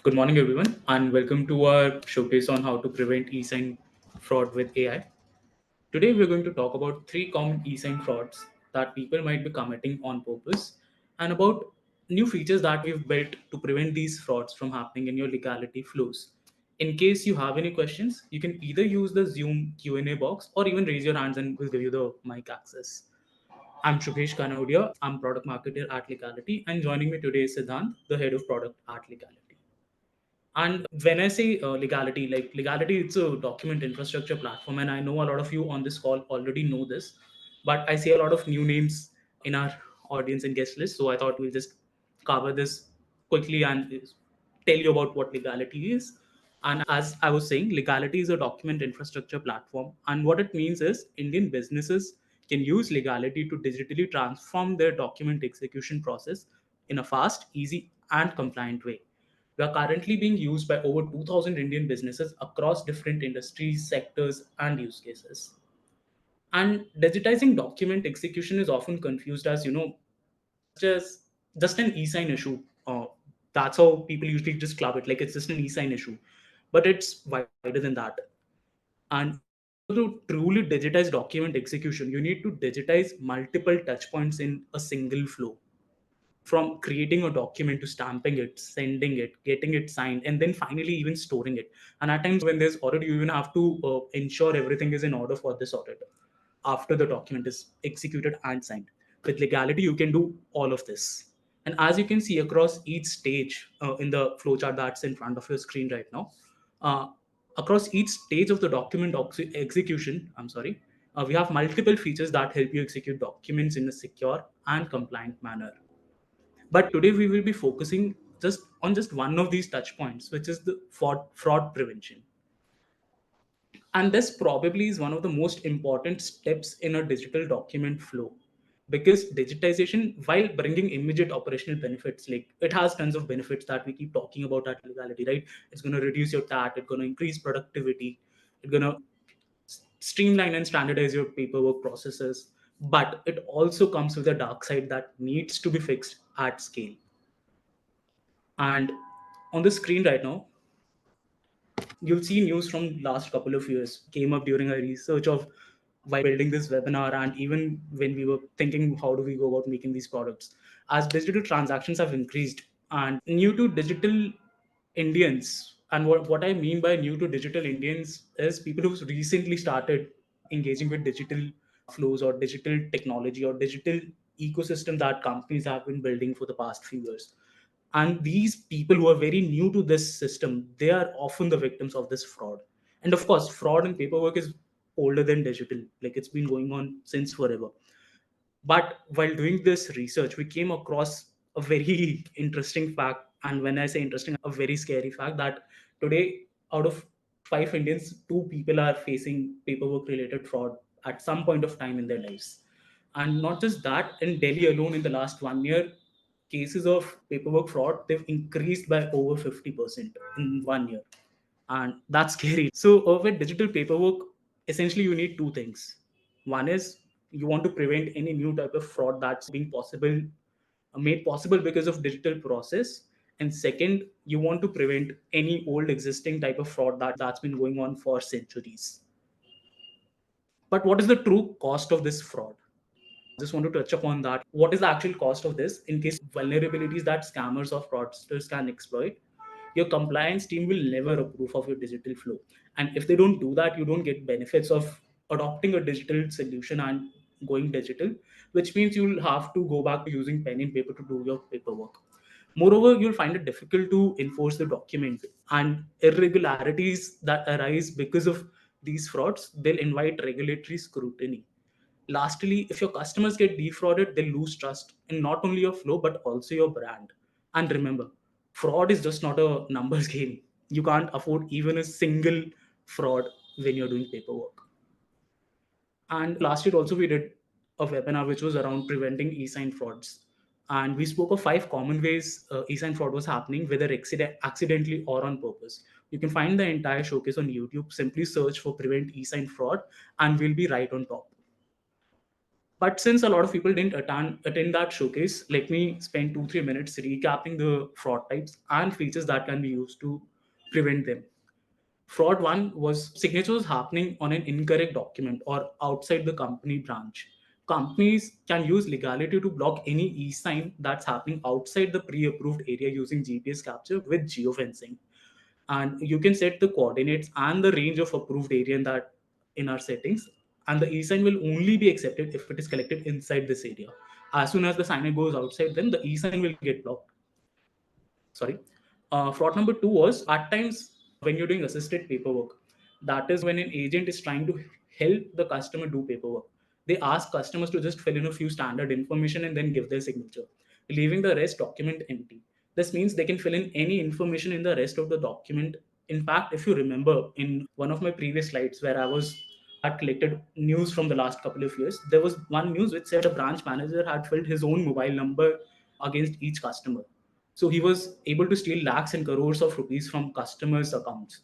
Good morning, everyone, and welcome to our showcase on how to prevent eSign fraud with AI. Today, we're going to talk about three common eSign frauds that people might be committing on purpose and about new features that we've built to prevent these frauds from happening in your legality flows. In case you have any questions, you can either use the Zoom Q&A box or even raise your hands and we'll give you the mic access. I'm Shubhesh Kanodia. I'm product marketer at Legality, and joining me today is Siddhant, the head of product at Legality. And when I say legality, like legality, it's a document infrastructure platform. And I know a lot of you on this call already know this, but I see a lot of new names in our audience and guest list. So I thought we'll just cover this quickly and tell you about what legality is. And as I was saying, legality is a document infrastructure platform. And what it means is Indian businesses can use legality to digitally transform their document execution process in a fast, easy, and compliant way. We are currently being used by over 2,000 Indian businesses across different industries, sectors, and use cases. And digitizing document execution is often confused as, just just an e-sign issue. That's how people usually just club it, like it's just an e-sign issue. But it's wider than that. And in order to truly digitize document execution, you need to digitize multiple touch points in a single flow, from creating a document to stamping it, sending it, getting it signed, and then finally even storing it. And at times when there's audit, you even have to ensure everything is in order for this audit after the document is executed and signed. With legality, you can do all of this. And as you can see across each stage in the flowchart that's in front of your screen right now, uh, across each stage of the document execution, we have multiple features that help you execute documents in a secure and compliant manner. But today we will be focusing just one of these touch points, which is the fraud prevention. And this probably is one of the most important steps in a digital document flow, because digitization, while bringing immediate operational benefits, like it has tons of benefits that we keep talking about at legality, right? It's going to reduce your TAT, it's going to increase productivity, it's going to streamline and standardize your paperwork processes. But it also comes with a dark side that needs to be fixed at scale. And on the screen right now, you'll see news from last couple of years came up during our research of while building this webinar, and even when we were thinking how do we go about making these products, as digital transactions have increased and new to digital Indians. And what I mean by new to digital Indians is people who recently started engaging with digital flows or digital technology or digital ecosystem that companies have been building for the past few years. And these people who are very new to this system, they are often the victims of this fraud. And of course, fraud in paperwork is older than digital, like it's been going on since forever. But while doing this research, we came across a very interesting fact. And when I say interesting, a very scary fact, that today, out of 5 Indians, 2 people are facing paperwork related fraud at some point of time in their lives. And not just that, in Delhi alone, in the last 1 year, cases of paperwork fraud, they've increased by over 50% in 1 year. And that's scary. So with digital paperwork, essentially you need two things. One is you want to prevent any new type of fraud that's being possible made possible because of digital process. And second, you want to prevent any old existing type of fraud that's been going on for centuries. But what is the true cost of this fraud? Just want to touch upon that. What is the actual cost of this in case vulnerabilities that scammers or fraudsters can exploit? Your compliance team will never approve of your digital flow. And if they don't do that, you don't get benefits of adopting a digital solution and going digital, which means you'll have to go back to using pen and paper to do your paperwork. Moreover, you'll find it difficult to enforce the document, and irregularities that arise because of these frauds, they'll invite regulatory scrutiny. Lastly, if your customers get defrauded, they lose trust in not only your flow but also your brand. And remember, fraud is just not a numbers game. You can't afford even a single fraud when you're doing paperwork. And last year also we did a webinar which was around preventing e-sign frauds. And we spoke of 5 common ways e-sign fraud was happening, whether accidentally or on purpose. You can find the entire showcase on YouTube. Simply search for prevent e-sign fraud and we'll be right on top. But since a lot of people didn't attend that showcase, let me spend 2 3 minutes recapping the fraud types and features that can be used to prevent them. Fraud one was signatures happening on an incorrect document or outside the company branch. Companies can use legality to block any e-sign that's happening outside the pre-approved area using GPS capture with geofencing. And you can set the coordinates and the range of approved area in our settings. And the e-sign will only be accepted if it is collected inside this area. As soon as the signer goes outside, then the e-sign will get blocked. Sorry. Fraud number two was at times when you're doing assisted paperwork. That is when an agent is trying to help the customer do paperwork. They ask customers to just fill in a few standard information and then give their signature, leaving the rest document empty. This means they can fill in any information in the rest of the document. In fact, if you remember in one of my previous slides where I was had collected news from the last couple of years, there was one news which said a branch manager had filled his own mobile number against each customer. So he was able to steal lakhs and crores of rupees from customers' accounts.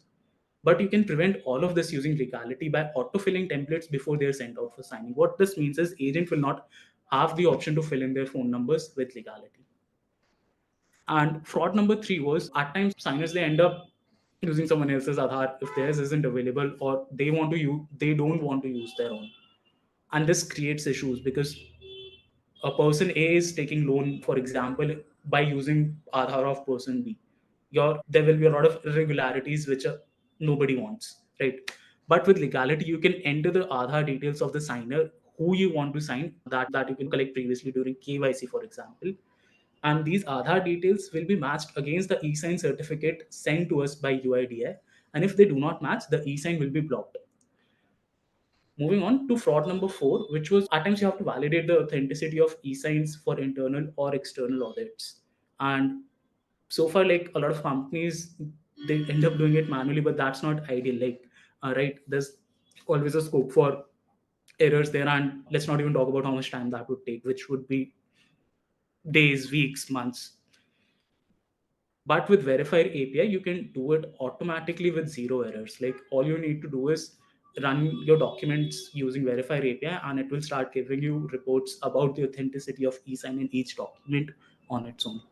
But you can prevent all of this using legality by auto-filling templates before they're sent out for signing. What this means is agent will not have the option to fill in their phone numbers with legality. And fraud number three was at times signers they end up using someone else's Aadhaar if theirs isn't available or they don't want to use their own. And this creates issues because a person A is taking loan, for example, by using Aadhaar of person B. There will be a lot of irregularities which nobody wants, right? But with legality, you can enter the Aadhaar details of the signer, who you want to sign, that you can collect previously during KYC, for example. And these Aadhaar details will be matched against the eSign certificate sent to us by UIDI. And if they do not match, the eSign will be blocked. Moving on to fraud number four, which was at times you have to validate the authenticity of e-signs for internal or external audits. And so far, like a lot of companies, they end up doing it manually, but that's not ideal. Like, right, there's always a scope for errors there, and let's not even talk about how much time that would take, which would be days, weeks, months. But with verified API, you can do it automatically with zero errors. Like all you need to do is run your documents using verified API, and it will start giving you reports about the authenticity of eSign in each document on its own.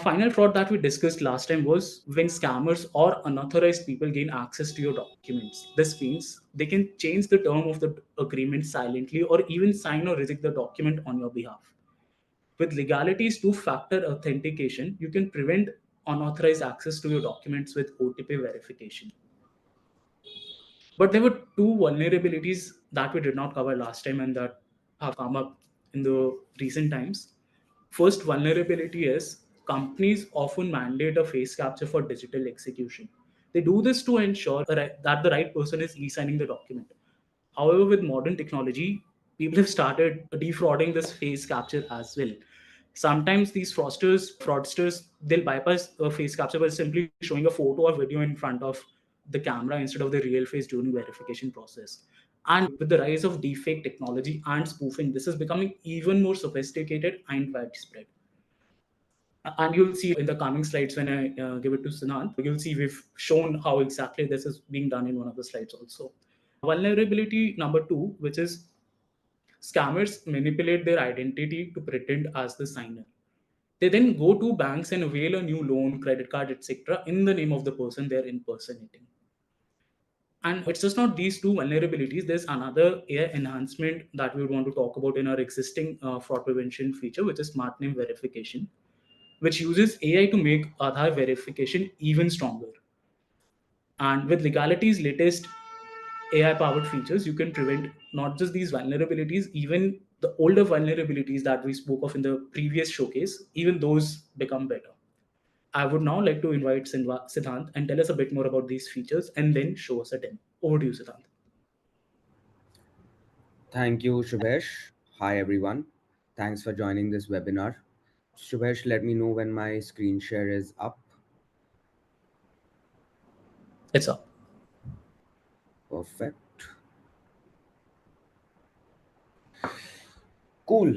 Final fraud that we discussed last time was when scammers or unauthorized people gain access to your documents. This means they can change the term of the agreement silently or even sign or reject the document on your behalf. With legality's two-factor authentication, you can prevent unauthorized access to your documents with OTP verification. But there were two vulnerabilities that we did not cover last time and that have come up in the recent times. First vulnerability is companies often mandate a face capture for digital execution. They do this to ensure that the right person is e-signing the document. However, with modern technology, people have started defrauding this face capture as well. Sometimes these fraudsters, they'll bypass a face capture by simply showing a photo or video in front of the camera instead of the real face during verification process. And with the rise of deepfake technology and spoofing, this is becoming even more sophisticated and widespread. And you'll see in the coming slides when I give it to Sinant, you'll see we've shown how exactly this is being done in one of the slides also. Vulnerability number two, which is scammers manipulate their identity to pretend as the signer. They then go to banks and avail a new loan, credit card, etc., in the name of the person they're impersonating. And it's just not these two vulnerabilities. There's another AI enhancement that we would want to talk about in our existing fraud prevention feature, which is smart name verification, which uses AI to make Aadhaar verification even stronger. And with Legality's latest AI powered features, you can prevent not just these vulnerabilities, even the older vulnerabilities that we spoke of in the previous showcase, even those become better. I would now like to invite Siddhant and tell us a bit more about these features and then show us a demo. Over to you, Siddhant. Thank you, Shubhesh. Hi, everyone. Thanks for joining this webinar. Shubhesh, let me know when my screen share is up. It's up. Perfect. Cool.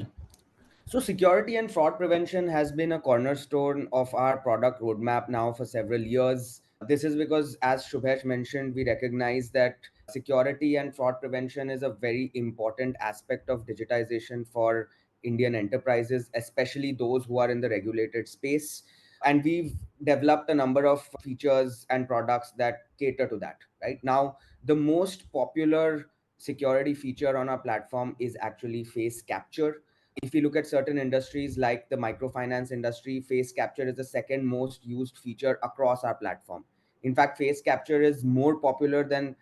So, security and fraud prevention has been a cornerstone of our product roadmap now for several years. This is because, as Shubhesh mentioned, we recognize that security and fraud prevention is a very important aspect of digitization for Indian enterprises, especially those who are in the regulated space. And we've developed a number of features and products that cater to that. Right now, the most popular security feature on our platform is actually face capture. If you look at certain industries like the microfinance industry, face capture is the second most used feature across our platform. In fact, face capture is more popular than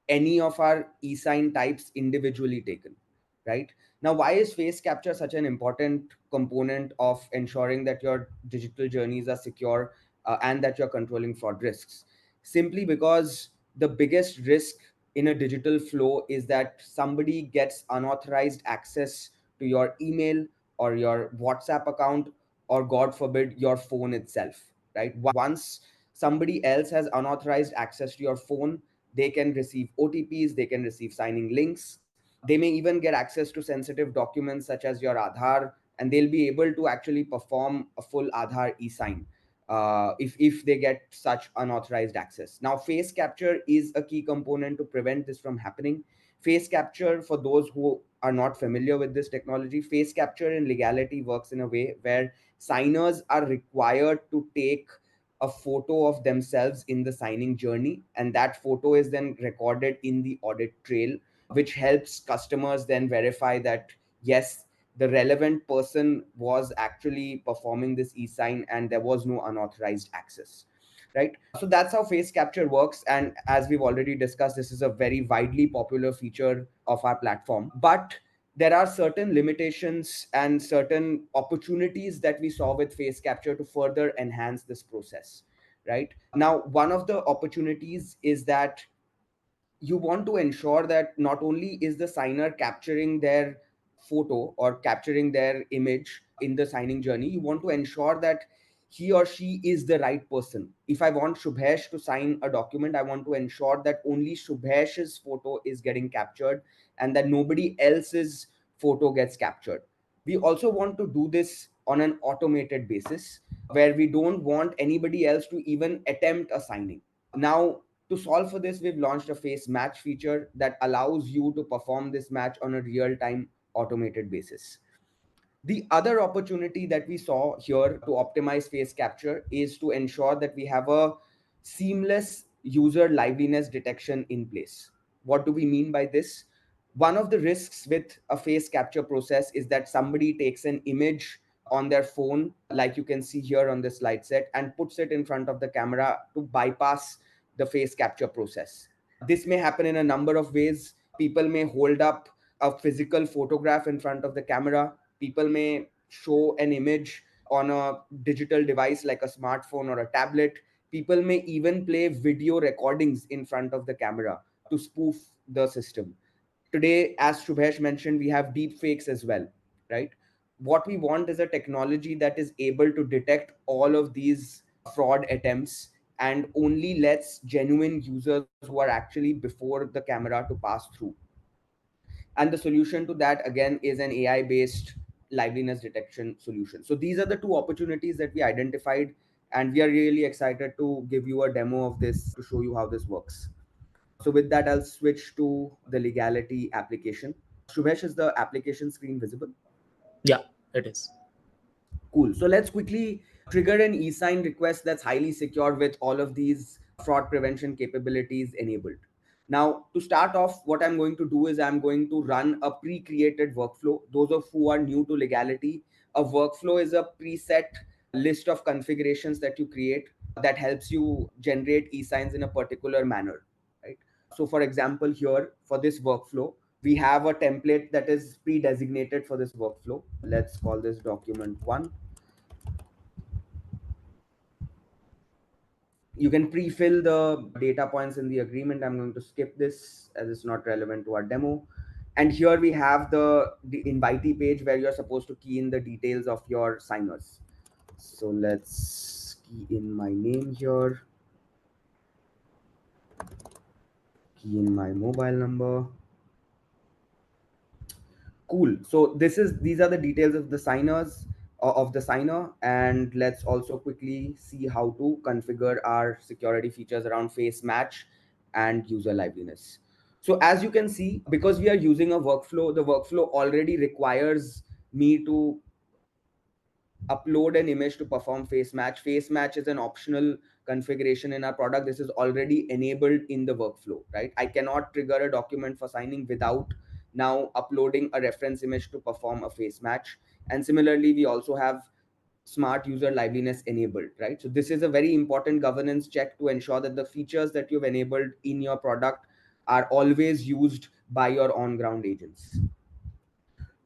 any of our eSign types individually taken, right? Now, why is face capture such an important component of ensuring that your digital journeys are secure and that you're controlling fraud risks? Simply because the biggest risk in a digital flow is that somebody gets unauthorized access to your email or your WhatsApp account, or God forbid, your phone itself, right? Once somebody else has unauthorized access to your phone, they can receive OTPs, they can receive signing links, they may even get access to sensitive documents such as your Aadhaar, and they'll be able to actually perform a full Aadhaar e-sign if they get such unauthorized access. Now, face capture is a key component to prevent this from happening. Face capture, for those who are not familiar with this technology, face capture in Leegality works in a way where signers are required to take a photo of themselves in the signing journey, and that photo is then recorded in the audit trail, which helps customers then verify that yes, the relevant person was actually performing this e-sign and there was no unauthorized access, right? So that's how face capture works, and as we've already discussed, this is a very widely popular feature of our platform. But there are certain limitations and certain opportunities that we saw with face capture to further enhance this process. Right now, one of the opportunities is that you want to ensure that not only is the signer capturing their photo or capturing their image in the signing journey, you want to ensure that he or she is the right person. If I want Shubhesh to sign a document, I want to ensure that only Shubhesh's photo is getting captured and that nobody else's photo gets captured. We also want to do this on an automated basis where we don't want anybody else to even attempt a signing. Now, to solve for this, we've launched a face match feature that allows you to perform this match on a real time automated basis. The other opportunity that we saw here to optimize face capture is to ensure that we have a seamless user liveliness detection in place. What do we mean by this? One of the risks with a face capture process is that somebody takes an image on their phone, like you can see here on this slide set, and puts it in front of the camera to bypass the face capture process. This may happen in a number of ways. People may hold up a physical photograph in front of the camera. People may show an image on a digital device like a smartphone or a tablet. People may even play video recordings in front of the camera to spoof the system. Today, as Shubhesh mentioned, we have deep fakes as well, right? What we want is a technology that is able to detect all of these fraud attempts and only lets genuine users who are actually before the camera to pass through. And the solution to that again is an AI based liveliness detection solution. So these are the two opportunities that we identified, and we are really excited to give you a demo of this to show you how this works. So with that, I'll switch to the Leegality application. Shubhesh, is the application screen visible? Yeah, it is. Cool. So let's quickly trigger an eSign request that's highly secure with all of these fraud prevention capabilities enabled. Now, to start off, what I'm going to do is I'm going to run a pre-created workflow. Those of who are new to Leegality, a workflow is a preset list of configurations that you create that helps you generate eSigns in a particular manner, right? So, for example, here for this workflow, we have a template that is pre-designated for this workflow. Let's call this document one. You can pre-fill the data points in the agreement. I'm going to skip this as it's not relevant to our demo. And here we have the invitee page where you're supposed to key in the details of your signers. So let's key in my name here, key in my mobile number. Cool. So these are the details of the signers. of the signer. And let's also quickly see how to configure our security features around face match and user liveliness. So as you can see, because we are using a workflow, the workflow already requires me to upload an image to perform face match. Face match is an optional configuration in our product. This is already enabled in the workflow, right? I cannot trigger a document for signing without now uploading a reference image to perform a face match. And similarly, we also have smart user liveliness enabled, right? So this is a very important governance check to ensure that the features that you've enabled in your product are always used by your on ground agents.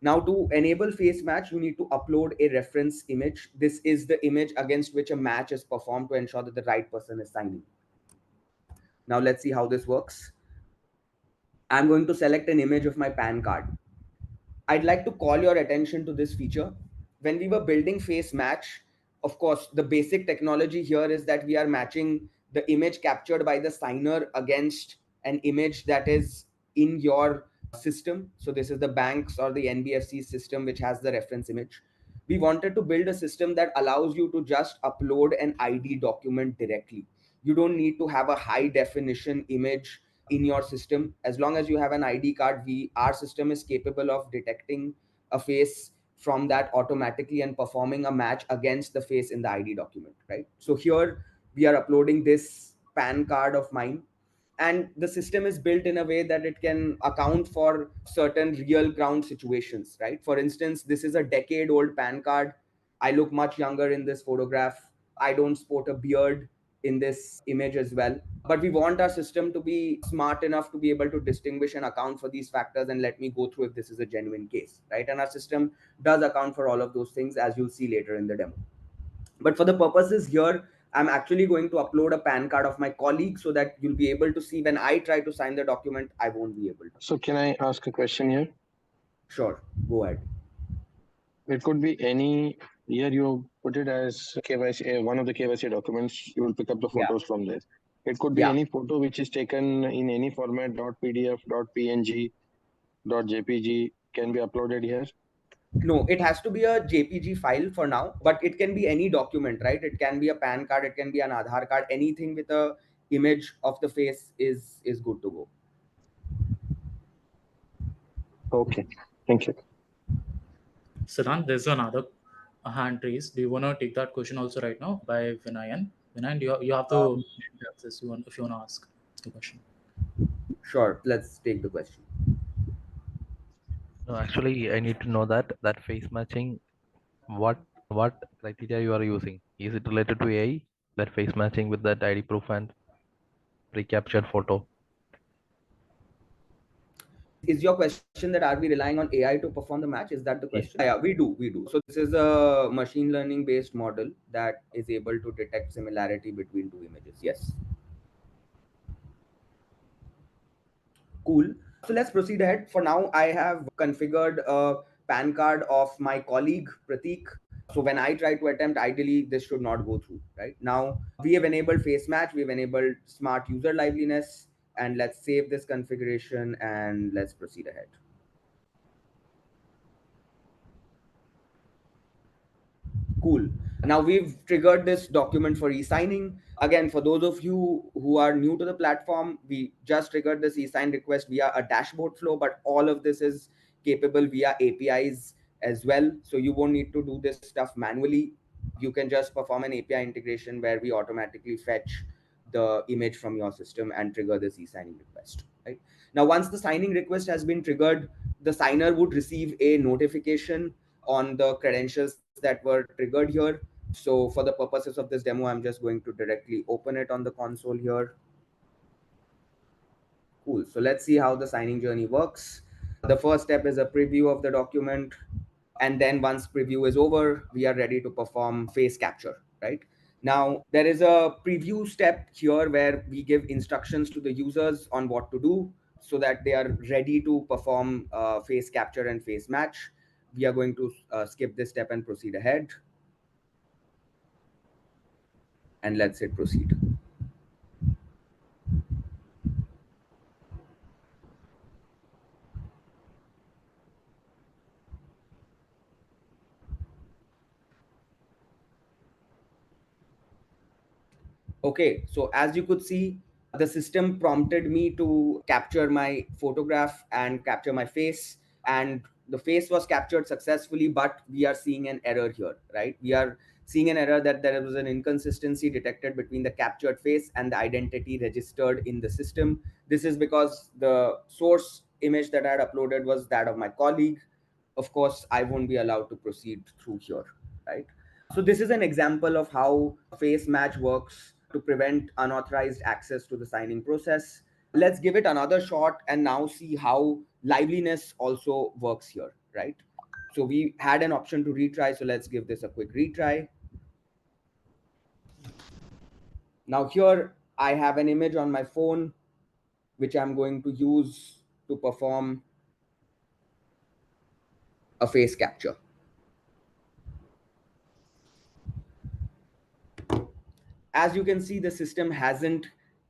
Now, to enable face match, you need to upload a reference image. This is the image against which a match is performed to ensure that the right person is signing. Now, let's see how this works. I'm going to select an image of my PAN card. I'd like to call your attention to this feature. When we were building face match, of course, the basic technology here is that we are matching the image captured by the signer against an image that is in your system. So this is the bank's or the NBFC system which has the reference image. We wanted to build a system that allows you to just upload an ID document directly. You don't need to have a high definition image in your system. As long as you have an ID card, our system is capable of detecting a face from that automatically and performing a match against the face in the ID document, right? So here we are uploading this PAN card of mine, and the system is built in a way that it can account for certain real ground situations, right? For instance, this is a decade old PAN card. I look much younger in this photograph. I don't sport a beard in this image as well, but we want our system to be smart enough to be able to distinguish and account for these factors. And let me go through if this is a genuine case, right? And our system does account for all of those things, as you'll see later in the demo. But for the purposes here, I'm actually going to upload a PAN card of my colleague so that you'll be able to see when I try to sign the document, I won't be able to. So can I ask a question here? Sure, go ahead. It could be any. Here you put it as KYC, one of the KYC documents. You will pick up the Yeah, photos from there. It could be yeah. any photo which is taken in any format. .pdf, .png, .jpg can be uploaded here. No, it has to be a JPG file for now, but it can be any document, right? It can be a PAN card, it can be an Aadhaar card, anything with a image of the face is good to go. Okay, thank you. Siddhant, there's another hand raised. Do you want to take that question also right now by Vinayan? Vinayan, you have to Um, access you want, if you want to ask the question. sure, let's take the question. No, actually, I need to know that face matching. What criteria you are using? Is it related to AI? That face matching with that ID proof and pre-captured photo. Is your question that are we relying on AI to perform the match? Is that the Yes. question? Yeah, we do. So this is a machine learning based model that is able to detect similarity between two images. Yes. Cool. So let's proceed ahead. For now, I have configured a PAN card of my colleague Pratik. So when I try to attempt, ideally this should not go through. Right now, we have enabled face match, we've enabled smart user liveliness, and let's save this configuration and let's proceed ahead. Cool. Now we've triggered this document for e-signing. Again, for those of you who are new to the platform, we just triggered this e-sign request via a dashboard flow, but all of this is capable via APIs as well. So you won't need to do this stuff manually. You can just perform an API integration where we automatically fetch the image from your system and trigger this e-signing request. Right now, once the signing request has been triggered, the signer would receive a notification on the credentials that were triggered here. So for the purposes of this demo, I'm just going to directly open it on the console here. Cool. So let's see how the signing journey works. The first step is a preview of the document. And then once preview is over, we are ready to perform face capture, right? Now, there is a preview step here where we give instructions to the users on what to do so that they are ready to perform face capture and face match. We are going to skip this step and proceed ahead. And let's hit proceed. Okay, so as you could see, the system prompted me to capture my photograph and capture my face, and the face was captured successfully, but we are seeing an error here, right? We are seeing an error that there was an inconsistency detected between the captured face and the identity registered in the system. This is because the source image that I had uploaded was that of my colleague. Of course, I won't be allowed to proceed through here, right? So this is an example of how face match works to prevent unauthorized access to the signing process. Let's give it another shot and now see how liveliness also works here, right? So we had an option to retry, so let's give this a quick retry. Now here I have an image on my phone which I'm going to use to perform a face capture. As you can see, the system hasn't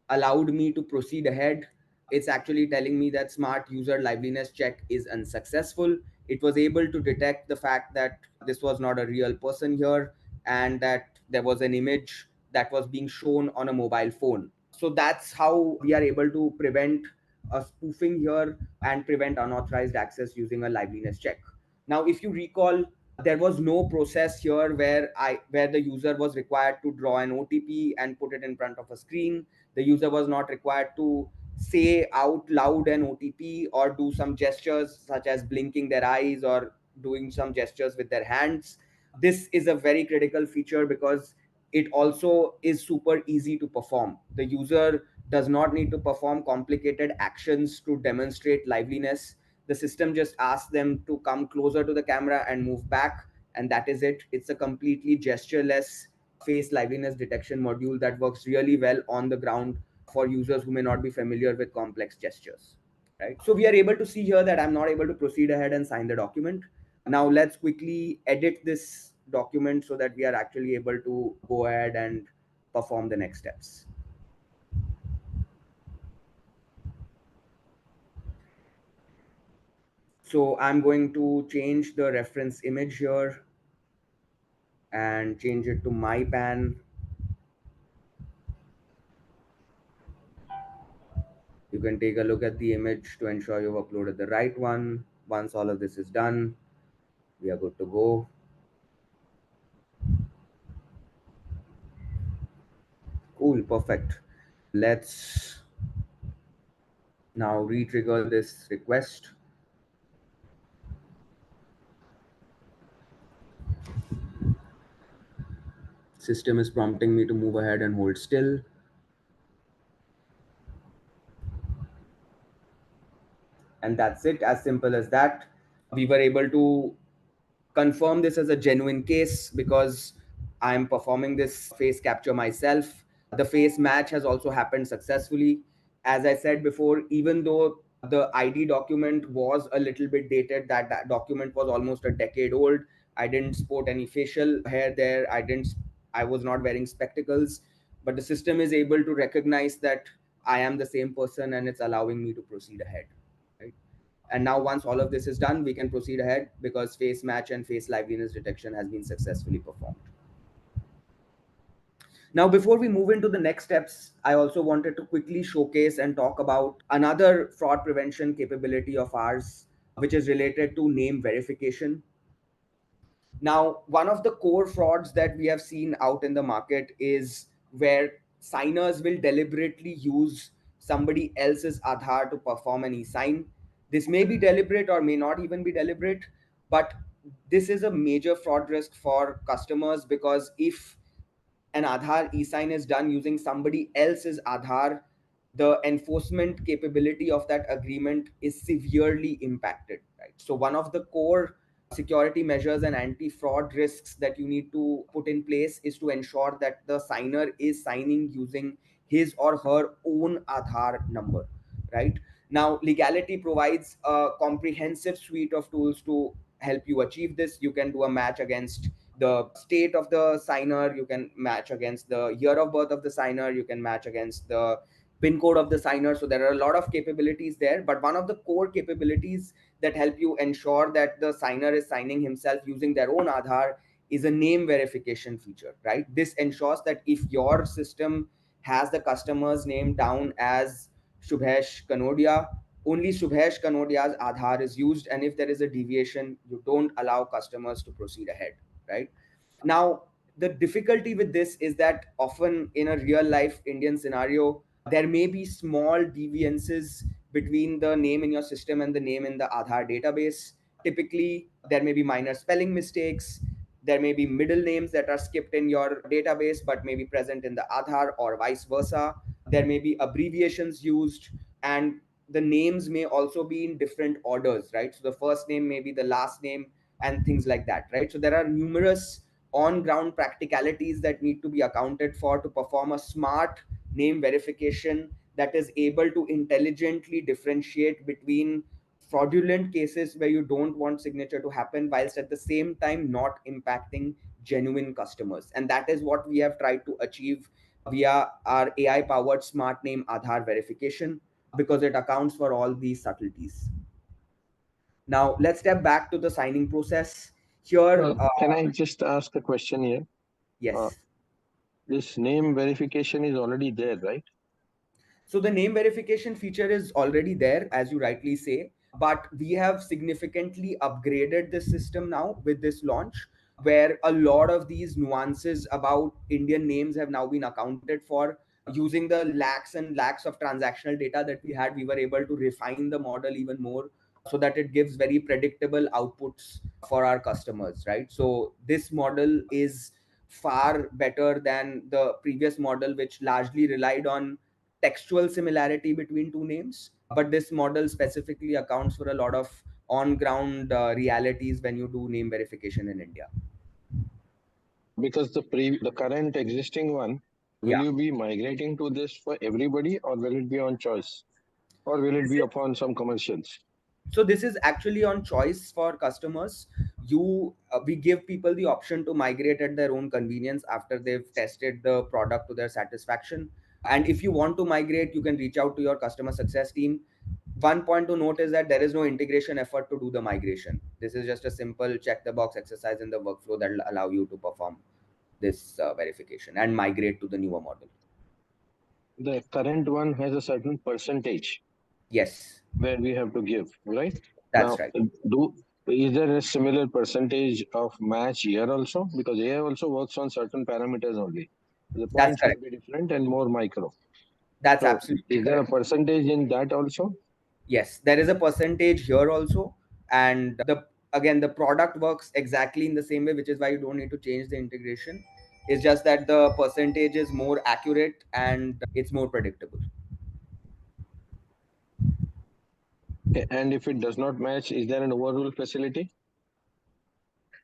allowed me to proceed ahead. It's actually telling me that smart user liveliness check is unsuccessful. It was able to detect the fact that this was not a real person here and that there was an image that was being shown on a mobile phone. So that's how we are able to prevent a spoofing here and prevent unauthorized access using a liveliness check. Now, if you recall, there was no process here where the user was required to draw an OTP and put it in front of a screen. The user was not required to say out loud an OTP or do some gestures such as blinking their eyes or doing some gestures with their hands. This is a very critical feature because it also is super easy to perform. The user does not need to perform complicated actions to demonstrate liveliness. The system just asks them to come closer to the camera and move back, and that is it. It's a completely gestureless face liveliness detection module that works really well on the ground for users who may not be familiar with complex gestures, right? So we are able to see here that I'm not able to proceed ahead and sign the document. Now let's quickly edit this document so that we are actually able to go ahead and perform the next steps. So I'm going to change the reference image here and change it to my pan. You can take a look at the image to ensure you've uploaded the right one. Once all of this is done, we are good to go. Cool, perfect. Let's now re-trigger this request. System is prompting me to move ahead and hold still. And that's it, as simple as that. We were able to confirm this as a genuine case because I'm performing this face capture myself. The face match has also happened successfully. As I said before, even though the ID document was a little bit dated, that document was almost a decade old. I didn't sport any facial hair there. I was not wearing spectacles, but the system is able to recognize that I am the same person and it's allowing me to proceed ahead. Right? And now once all of this is done, we can proceed ahead because face match and face liveliness detection has been successfully performed. Now, before we move into the next steps, I also wanted to quickly showcase and talk about another fraud prevention capability of ours, which is related to name verification. Now, one of the core frauds that we have seen out in the market is where signers will deliberately use somebody else's Aadhaar to perform an e-sign. This may be deliberate or may not even be deliberate, but this is a major fraud risk for customers because if an Aadhaar e-sign is done using somebody else's Aadhaar, the enforcement capability of that agreement is severely impacted. Right. So one of the core security measures and anti-fraud risks that you need to put in place is to ensure that the signer is signing using his or her own Aadhaar number. Right. Now, Leegality provides a comprehensive suite of tools to help you achieve this. You can do a match against the state of the signer, you can match against the year of birth of the signer, you can match against the pin code of the signer. So there are a lot of capabilities there, but one of the core capabilities that help you ensure that the signer is signing himself using their own Aadhaar is a name verification feature, right? This ensures that if your system has the customer's name down as Shubhesh Kanodia, only Shubhesh Kanodia's Aadhaar is used, and if there is a deviation, you don't allow customers to proceed ahead, right? Now, the difficulty with this is that often in a real life Indian scenario, there may be small deviances between the name in your system and the name in the Aadhaar database. Typically, there may be minor spelling mistakes. There may be middle names that are skipped in your database but may be present in the Aadhaar, or vice versa. There may be abbreviations used, and the names may also be in different orders, right? So the first name may be the last name, and things like that, right? So there are numerous on ground practicalities that need to be accounted for to perform a smart name verification that is able to intelligently differentiate between fraudulent cases where you don't want signature to happen, whilst at the same time not impacting genuine customers. And that is what we have tried to achieve via our AI powered smart name Aadhaar verification, because it accounts for all these subtleties. Now let's step back to the signing process here. Can I just ask a question here? Yes. This name verification is already there, right? So the name verification feature is already there, as you rightly say, but we have significantly upgraded the system now with this launch, where a lot of these nuances about Indian names have now been accounted for. Using the lakhs and lakhs of transactional data that we had, we were able to refine the model even more so that it gives very predictable outputs for our customers, right? So this model is far better than the previous model, which largely relied on textual similarity between two names, but this model specifically accounts for a lot of on ground realities when you do name verification in India. Because the current existing one, will Yeah. you be migrating to this for everybody, or will it be on choice, or will it be upon some commercials? So this is actually on choice for customers. You We give people the option to migrate at their own convenience after they've tested the product to their satisfaction. And if you want to migrate, you can reach out to your customer success team. One point to note is that there is no integration effort to do the migration. This is just a simple check the box exercise in the workflow that will allow you to perform this verification and migrate to the newer model. The current one has a certain percentage Yes, where we have to give, right? that's Now, right. do is there a similar percentage of match here also? Because AI also works on certain parameters only. The That's points may correct. be different and more micro. That's So, absolutely is there a correct. percentage in that also? Yes, there is a percentage here also, and the again the product works exactly in the same way, which is why you don't need to change the integration. It's just that the percentage is more accurate and it's more predictable. Okay, and if it does not match, is there an overrule facility?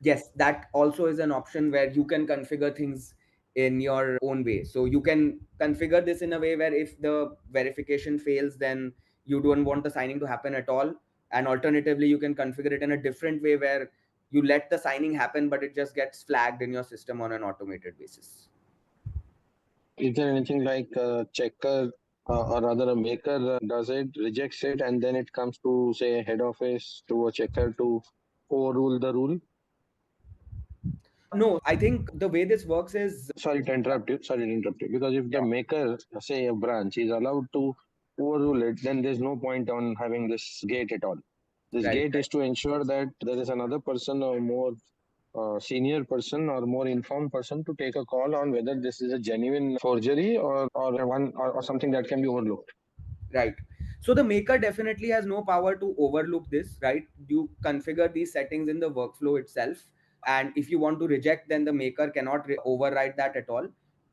Yes, that also is an option where you can configure things in your own way. So you can configure this in a way where if the verification fails, then you don't want the signing to happen at all. And alternatively, you can configure it in a different way where you let the signing happen, but it just gets flagged in your system on an automated basis. Is there anything like a checker or rather a maker does it, rejects it, and then it comes to say head office to a checker to overrule the rule? No, I think the way this works is Sorry to interrupt you. Sorry to interrupt you. Because if the maker, say a branch, is allowed to overrule it, then there's no point on having this gate at all. This right, gate right. is to ensure that there is another person or more senior person or more informed person to take a call on whether this is a genuine forgery or something that can be overlooked. Right. So the maker definitely has no power to overlook this, right? You configure these settings in the workflow itself. And if you want to reject, then the maker cannot override that at all.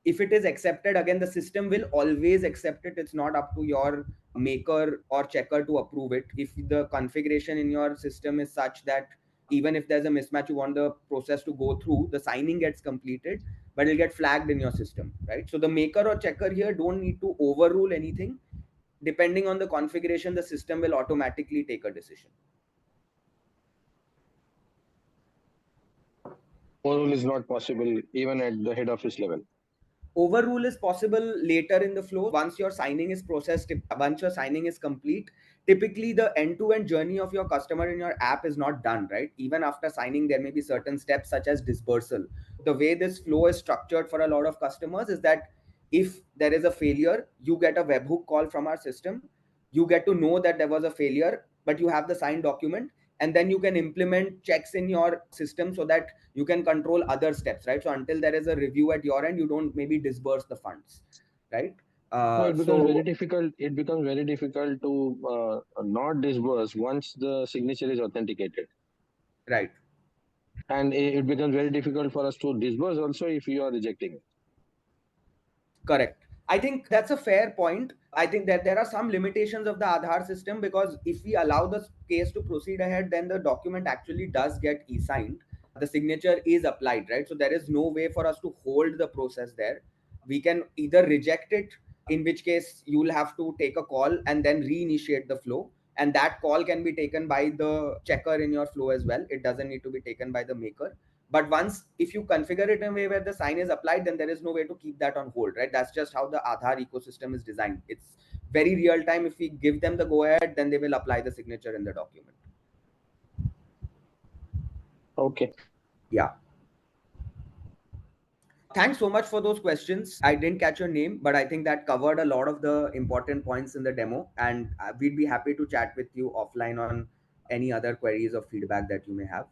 If it is accepted, again, the system will always accept it. It's not up to your maker or checker to approve it. If the configuration in your system is such that even if there's a mismatch, you want the process to go through, the signing gets completed, but it'll get flagged in your system, right? So the maker or checker here don't need to overrule anything. Depending on the configuration, the system will automatically take a decision. Overrule is not possible even at the head office level. Overrule is possible later in the flow. Once your signing is processed, once your signing is complete, typically the end-to-end journey of your customer in your app is not done, right? Even after signing, there may be certain steps such as dispersal. The way this flow is structured for a lot of customers is that if there is a failure, you get a webhook call from our system. You get to know that there was a failure, but you have the signed document, and then you can implement checks in your system so that you can control other steps, right? So until there is a review at your end, you don't maybe disburse the funds, right? No, it becomes very So difficult. It becomes very difficult to not disburse once the signature is authenticated, right. and it becomes very difficult for us to disburse also if you are rejecting it. Correct. I think that's a fair point. I think that there are some limitations of the Aadhaar system, because if we allow the case to proceed ahead, then the document actually does get e-signed. The signature is applied, right? So there is no way for us to hold the process there. We can either reject it, in which case you will have to take a call and then reinitiate the flow. And that call can be taken by the checker in your flow as well. It doesn't need to be taken by the maker. But once, if you configure it in a way where the sign is applied, then there is no way to keep that on hold, right? That's just how the Aadhaar ecosystem is designed. It's very real time. If we give them the go ahead, then they will apply the signature in the document. Okay. Yeah. Thanks so much for those questions. I didn't catch your name, but I think that covered a lot of the important points in the demo. And we'd be happy to chat with you offline on any other queries or feedback that you may have.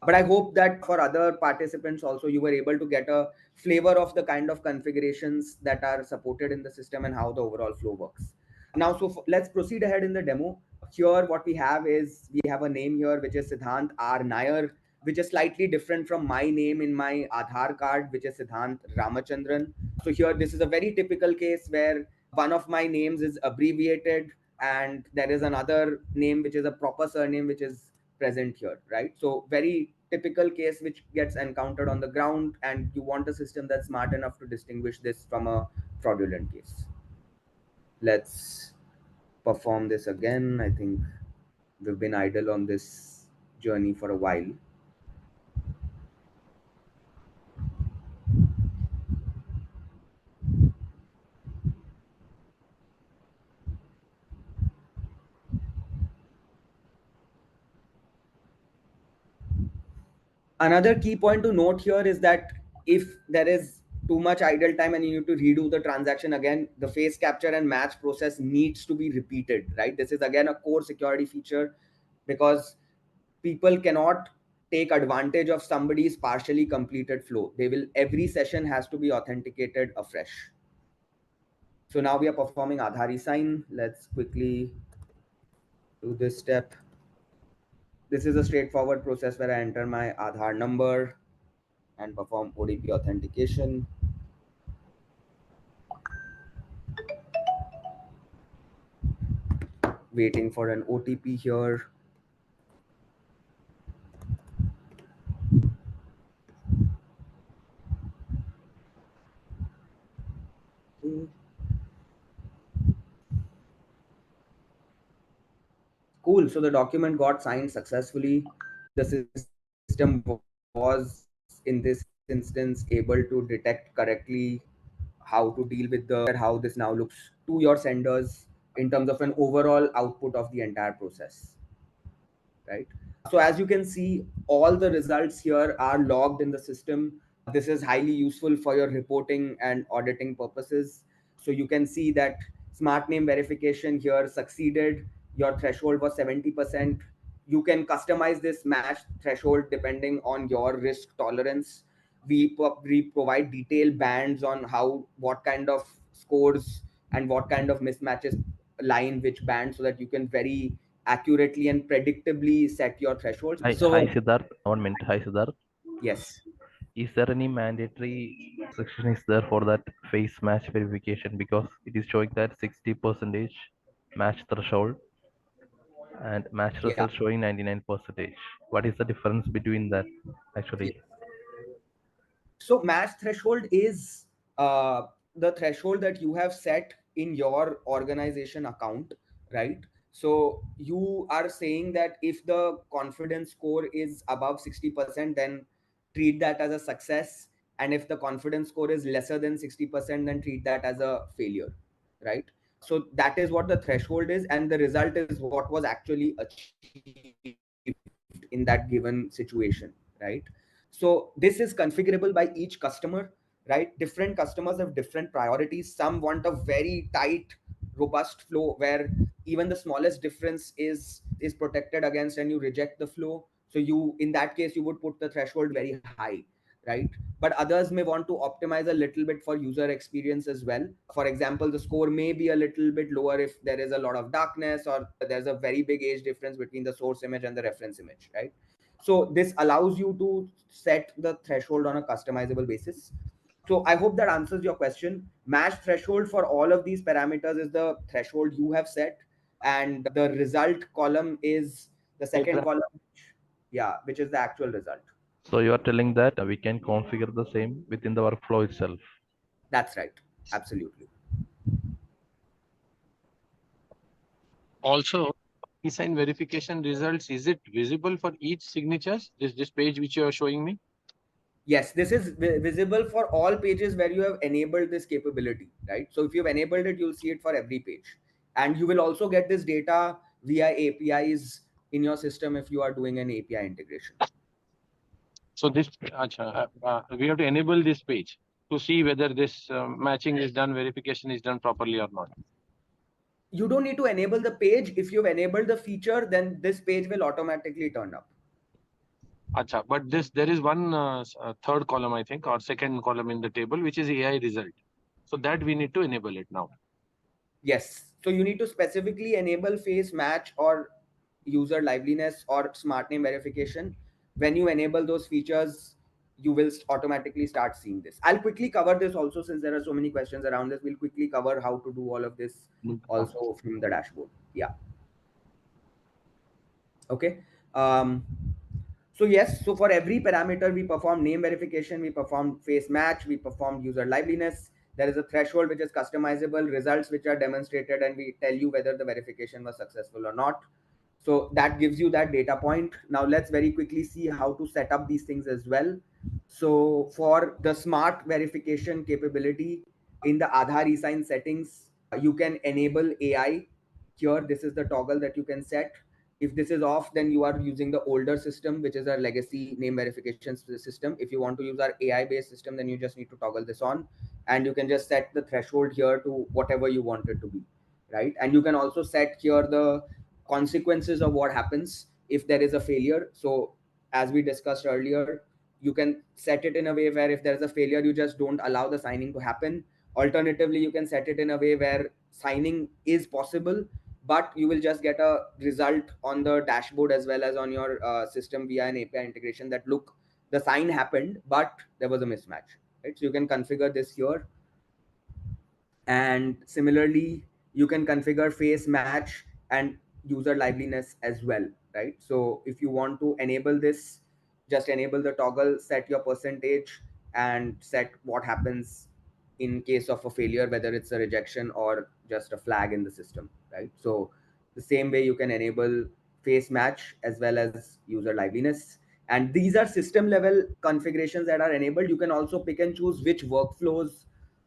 But I hope that for other participants also, you were able to get a flavor of the kind of configurations that are supported in the system and how the overall flow works. Now, so let's proceed ahead in the demo. Here, what we have is, we have a name here, which is Siddhant R. Nair, which is slightly different from my name in my Aadhaar card, which is Siddhant Ramachandran. So here, this is a very typical case where one of my names is abbreviated, and there is another name which is a proper surname which is present here, right? So very typical case which gets encountered on the ground, and you want a system that's smart enough to distinguish this from a fraudulent case. Let's perform this again. I think we've been idle on this journey for a while. Another key point to note here is that if there is too much idle time and you need to redo the transaction again, the face capture and match process needs to be repeated, right? This is again a core security feature, because people cannot take advantage of somebody's partially completed flow. They will, every session has to be authenticated afresh. So now we are performing Aadhaar eSign. Let's quickly do this step. This is a straightforward process where I enter my Aadhaar number and perform ODP authentication. Waiting for an OTP here. Cool. So the document got signed successfully. The system was, in this instance, able to detect correctly how to deal with how this now looks to your senders in terms of an overall output of the entire process, right? So as you can see, all the results here are logged in the system. This is highly useful for your reporting and auditing purposes. So you can see that smart name verification here succeeded. Your threshold was 70%. You can customize this match threshold depending on your risk tolerance. We provide detailed bands on how, what kind of scores and what kind of mismatches line which band, so that you can very accurately and predictably set your thresholds. Hi Siddharth, 1 minute. Hi Siddharth. Yes. Is there any mandatory restriction is there for that face match verification? Because it is showing that 60% match threshold and match Yeah. result showing 99%. What is the difference between that actually? So match threshold is the threshold that you have set in your organization account, right? So you are saying that if the confidence score is above 60%, then treat that as a success. And if the confidence score is lesser than 60%, then treat that as a failure, right? So that is what the threshold is, and the result is what was actually achieved in that given situation, right? So this is configurable by each customer. right? Different customers have different priorities. Some want a very tight, robust flow where even the smallest difference is protected against and you reject the flow. So you, in that case, you would put the threshold very high, right? But others may want to optimize a little bit for user experience as well. For example, the score may be a little bit lower if there is a lot of darkness or there's a very big age difference between the source image and the reference image, right? So this allows you to set the threshold on a customizable basis. So I hope that answers your question. Match threshold for all of these parameters is the threshold you have set, and the result column is the second Exactly. column, yeah, which is the actual result. So you are telling that we can configure the same within the workflow itself. That's right. Absolutely. Also, eSign verification results, is it visible for each signatures? This page which you are showing me? Yes, this is visible for all pages where you have enabled this capability, right? So if you've enabled it, you'll see it for every page. And you will also get this data via APIs in your system if you are doing an API integration. So this, we have to enable this page to see whether this matching is done, verification is done properly or not. You don't need to enable the page. If you've enabled the feature, then this page will automatically turn up. Acha, but this there is one third column, I think, or second column in the table, which is AI result. So that we need to enable it now. Yes. So you need to specifically enable face match or user liveliness or smart name verification. When you enable those features, you will automatically start seeing this. I'll quickly cover this also since there are so many questions around this. We'll quickly cover how to do all of this also from the dashboard. Yeah. Okay. Um, so yes, so for every parameter, we perform name verification, we perform face match, we perform user liveliness. There is a threshold which is customizable, results which are demonstrated, and we tell you whether the verification was successful or not. So that gives you that data point. Now let's very quickly see how to set up these things as well. So for the smart verification capability in the Aadhaar eSign settings, you can enable AI here. This is the toggle that you can set. If this is off, then you are using the older system, which is our legacy name verification system. If you want to use our AI based system, then you just need to toggle this on, and you can just set the threshold here to whatever you want it to be, right? And you can also set here the consequences of what happens if there is a failure. So as we discussed earlier, you can set it in a way where if there is a failure, you just don't allow the signing to happen. Alternatively, you can set it in a way where signing is possible, but you will just get a result on the dashboard as well as on your system via an API integration that look, the sign happened, but there was a mismatch, right? So you can configure this here. And similarly, you can configure face match and user liveliness as well, right? So if you want to enable this, just enable the toggle, set your percentage, and set what happens in case of a failure, whether it's a rejection or just a flag in the system, right? So the same way you can enable face match as well as user liveliness. And these are system level configurations that are enabled. You can also pick and choose which workflows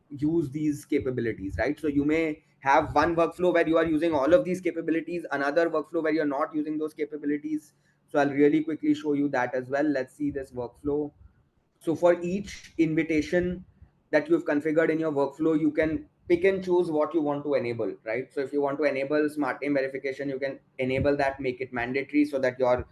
use these capabilities, right? So you may have one workflow where you are using all of these capabilities, another workflow where you're not using those capabilities. So I'll really quickly show you that as well. Let's see this workflow. So for each invitation that you've configured in your workflow, you can pick and choose what you want to enable, right? So if you want to enable smart name verification, you can enable that, make it mandatory so that your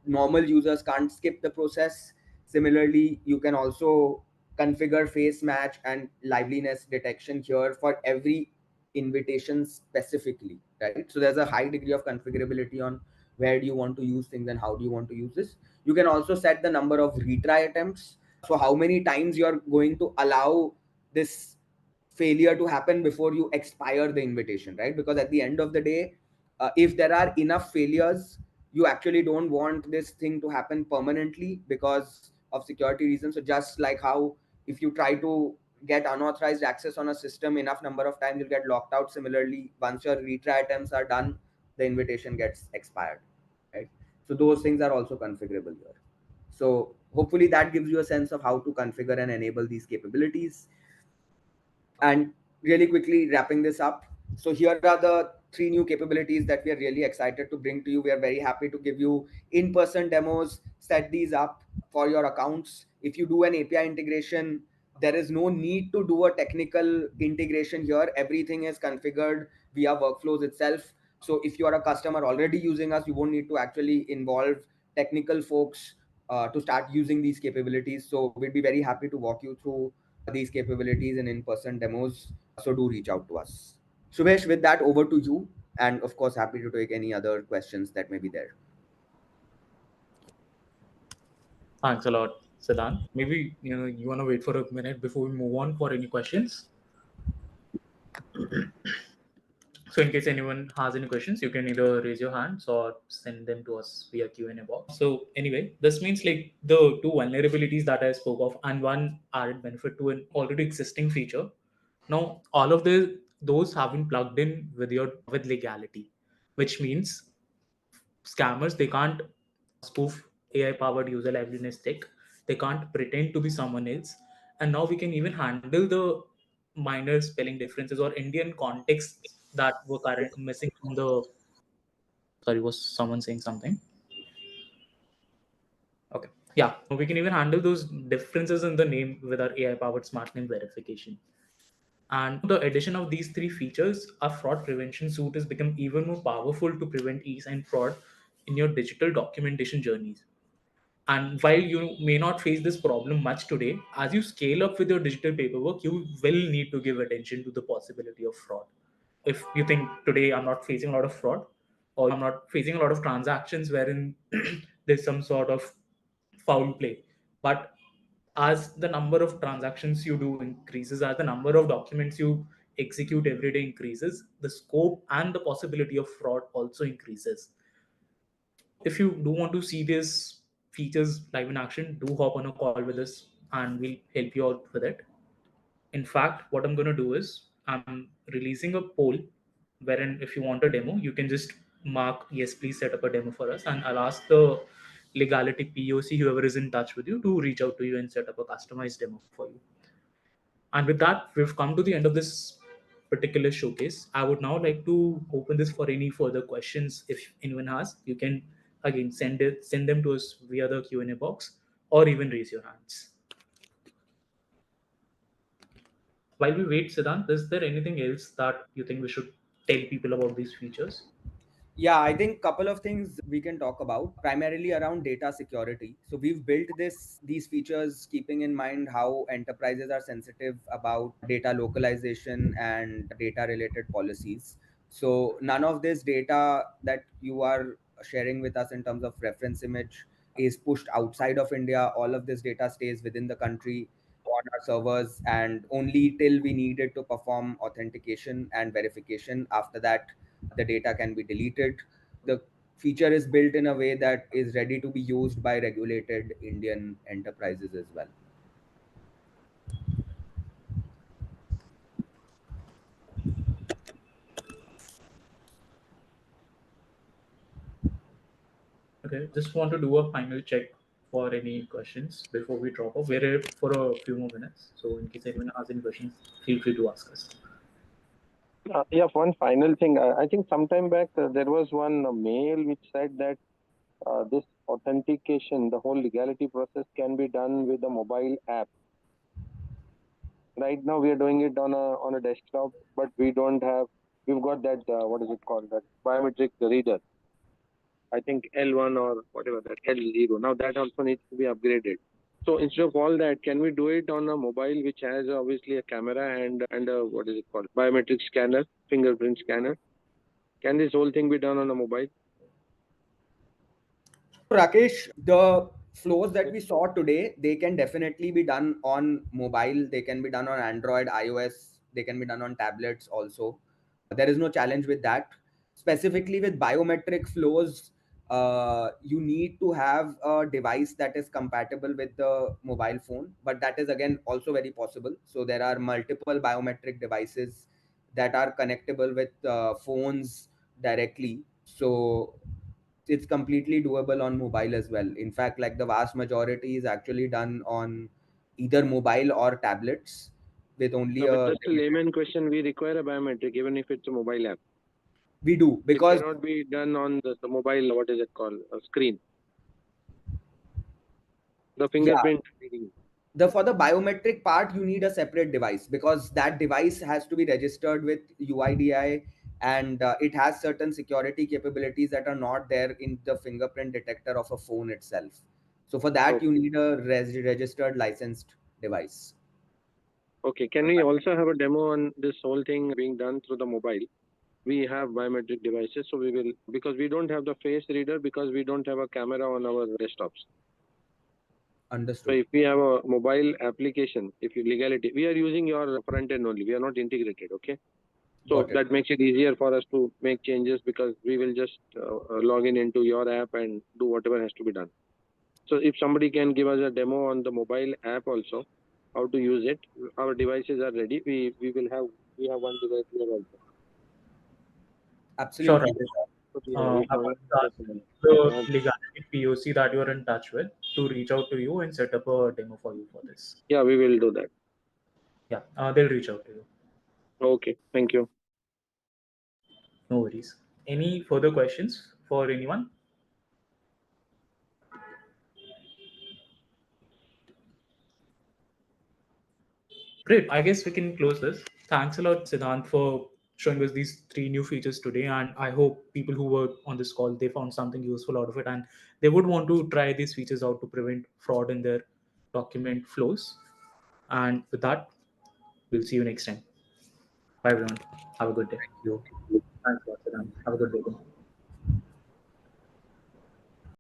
normal users can't skip the process. Similarly, you can also configure face match and liveliness detection here for every invitation specifically, right? So there's a high degree of configurability on where do you want to use things and how do you want to use this. You can also set the number of retry attempts. So how many times you're going to allow this failure to happen before you expire the invitation, right? Because at the end of the day, if there are enough failures, you actually don't want this thing to happen permanently because of security reasons. So just like how if you try to get unauthorized access on a system enough number of times, you'll get locked out. Similarly, once your retry attempts are done, the invitation gets expired, right? So those things are also configurable here. So hopefully that gives you a sense of how to configure and enable these capabilities. And really quickly wrapping this up, so here are the three new capabilities that we are really excited to bring to you. We are very happy to give you in-person demos, set these up for your accounts. If you do an API integration, There is no need to do a technical integration here. Everything is configured via workflows itself. So if you are a customer already using us, you won't need to actually involve technical folks to start using these capabilities. So we'd be very happy to walk you through these capabilities in in-person demos. So do reach out to us. Subhesh, with that, over to you. And of course, happy to take any other questions that may be there. Thanks a lot, Siddhant. Maybe you want to wait for a minute before we move on for any questions. So in case anyone has any questions, you can either raise your hands or send them to us via Q&A box. So anyway, this means like the two vulnerabilities that I spoke of and one added benefit to an already existing feature. Now all of those have been plugged in with legality, which means scammers they can't spoof AI powered user liveliness tech. They can't pretend to be someone else. And now we can even handle the minor spelling differences or Indian contexts that were missing from the. Sorry, was someone saying something? Okay. Yeah. We can even handle those differences in the name with our AI powered smart name verification. And the addition of these three features, our fraud prevention suite has become even more powerful to prevent e-sign fraud in your digital documentation journeys. And while you may not face this problem much today, as you scale up with your digital paperwork, you will need to give attention to the possibility of fraud. If you think today I'm not facing a lot of fraud, or I'm not facing a lot of transactions wherein there's some sort of foul play, but as the number of transactions you do increases, as the number of documents you execute every day increases, the scope and the possibility of fraud also increases. If you do want to see these features live in action, do hop on a call with us and we'll help you out with it. In fact, what I'm going to do is I'm releasing a poll wherein if you want a demo, you can just mark, yes, please set up a demo for us. And I'll ask the legality POC, whoever is in touch with you, to reach out to you and set up a customized demo for you. And with that, we've come to the end of this particular showcase. I would now like to open this for any further questions. If anyone has, you can again send them to us via the Q&A box or even raise your hands. While we wait, Siddhant, is there anything else that you think we should tell people about these features? Yeah, I think couple of things we can talk about primarily around data security. So we've built these features keeping in mind how enterprises are sensitive about data localization and data related policies. So none of this data that you are sharing with us in terms of reference image is pushed outside of India. All of this data stays within the country on our servers, and only till we need it to perform authentication and verification. After that, the data can be deleted. The feature is built in a way that is ready to be used by regulated Indian enterprises as well. Okay, just want to do a final check for any questions before we drop off. We're here for a few more minutes. So in case anyone has any questions, feel free to ask us. Yeah, one final thing. I think sometime back there was one mail which said that this authentication, the whole legality process can be done with a mobile app. Right now we are doing it on a desktop, but we don't have. We've got that what is it called, that biometric reader. I think L1 or whatever, that L0. Now that also needs to be upgraded. So instead of all that, can we do it on a mobile which has obviously a camera and a, what is it called, biometric scanner, fingerprint scanner? Can this whole thing be done on a mobile? Rakesh, the flows that we saw today, they can definitely be done on mobile. They can be done on Android, iOS. They can be done on tablets also. There is no challenge with that. Specifically with biometric flows, you need to have a device that is compatible with the mobile phone, but that is again also very possible. So there are multiple biometric devices that are connectable with phones directly. So it's completely doable on mobile as well. In fact, like the vast majority is actually done on either mobile or tablets with only No, but a just a layman question, we require a biometric even if it's a mobile app. we do It because cannot be done on the mobile, what is it called, a screen. The yeah, fingerprint reading. For the biometric part, you need a separate device, because that device has to be registered with UIDI, and it has certain security capabilities that are not there in the fingerprint detector of a phone itself. So for that, Okay. you need a registered licensed device. Okay. Can we also have a demo on this whole thing being done through the mobile? We have biometric devices, so we will, because we don't have the face reader, because we don't have a camera on our desktops. So Understood. if we have a mobile application, if you Leegality, we are using your front end only. We are not integrated. Okay. So Got it. that makes it easier for us to make changes, because we will just log in into your app and do whatever has to be done. So if somebody can give us a demo on the mobile app also, how to use it, our devices are ready. We have one device here also. Sure, Absolutely. Rajesh. So we have I eSign, would ask just a minute. the Uh, legality POC that you're in touch with to reach out to you and set up a demo for you for this. yeah, we will do that. Yeah, they'll reach out to you. Okay, thank you. No worries. Any further questions for anyone? Great. I guess we can close this. Thanks a lot, Siddhant, for showing us these three new features today. And I hope people who were on this call, they found something useful out of it, and they would want to try these features out to prevent fraud in their document flows. And with that, we'll see you next time. Bye, everyone. Have a good day. Thank you. Thanks a lot, Siddhant. Have a good day.